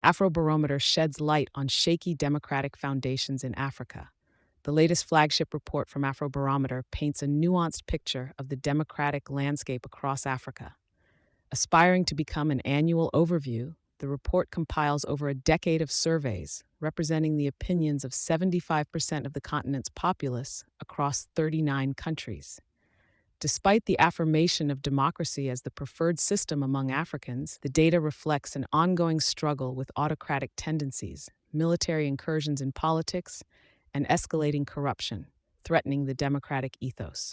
Afrobarometer sheds light on shaky democratic foundations in Africa. The latest flagship report from Afrobarometer paints a nuanced picture of the democratic landscape across Africa. Aspiring to become an annual overview, the report compiles over a decade of surveys representing the opinions of 75% of the continent's populace across 39 countries. Despite the affirmation of democracy as the preferred system among Africans, the data reflects an ongoing struggle with autocratic tendencies, military incursions in politics, and escalating corruption, threatening the democratic ethos.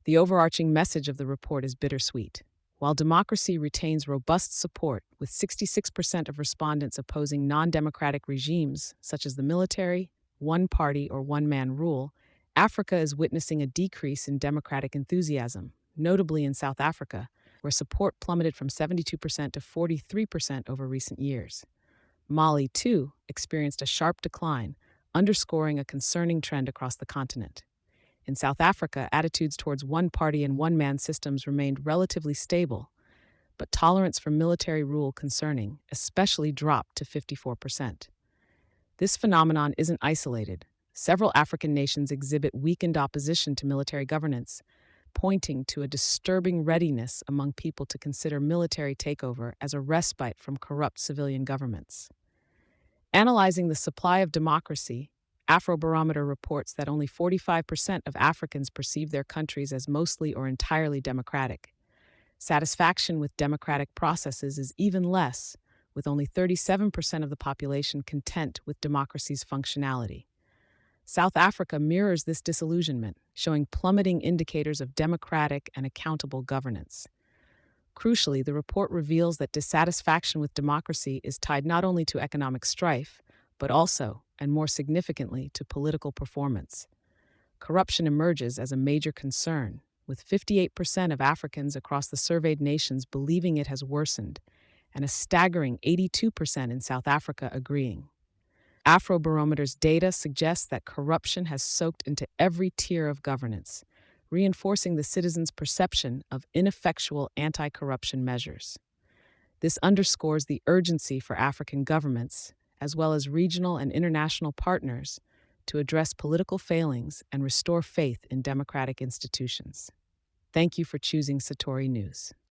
The overarching message of the report is bittersweet. While democracy retains robust support, with 66% of respondents opposing non-democratic regimes, such as the military, one-party, or one-man rule, Africa is witnessing a decrease in democratic enthusiasm, notably in South Africa, where support plummeted from 72% to 43% over recent years. Mali, too, experienced a sharp decline, underscoring a concerning trend across the continent. In South Africa, attitudes towards one-party and one-man systems remained relatively stable, but tolerance for military rule concerning, especially dropped to 54%. This phenomenon isn't isolated. Several African nations exhibit weakened opposition to military governance, pointing to a disturbing readiness among people to consider military takeover as a respite from corrupt civilian governments. Analyzing the supply of democracy, Afrobarometer reports that only 45% of Africans perceive their countries as mostly or entirely democratic. Satisfaction with democratic processes is even less, with only 37% of the population content with democracy's functionality. South Africa mirrors this disillusionment, showing plummeting indicators of democratic and accountable governance. Crucially, the report reveals that dissatisfaction with democracy is tied not only to economic strife, but also, and more significantly, to political performance. Corruption emerges as a major concern, with 58% of Africans across the surveyed nations believing it has worsened, and a staggering 82% in South Africa agreeing. Afrobarometer's data suggests that corruption has soaked into every tier of governance, reinforcing the citizens' perception of ineffectual anti-corruption measures. This underscores the urgency for African governments, as well as regional and international partners, to address political failings and restore faith in democratic institutions. Thank you for choosing Satori News.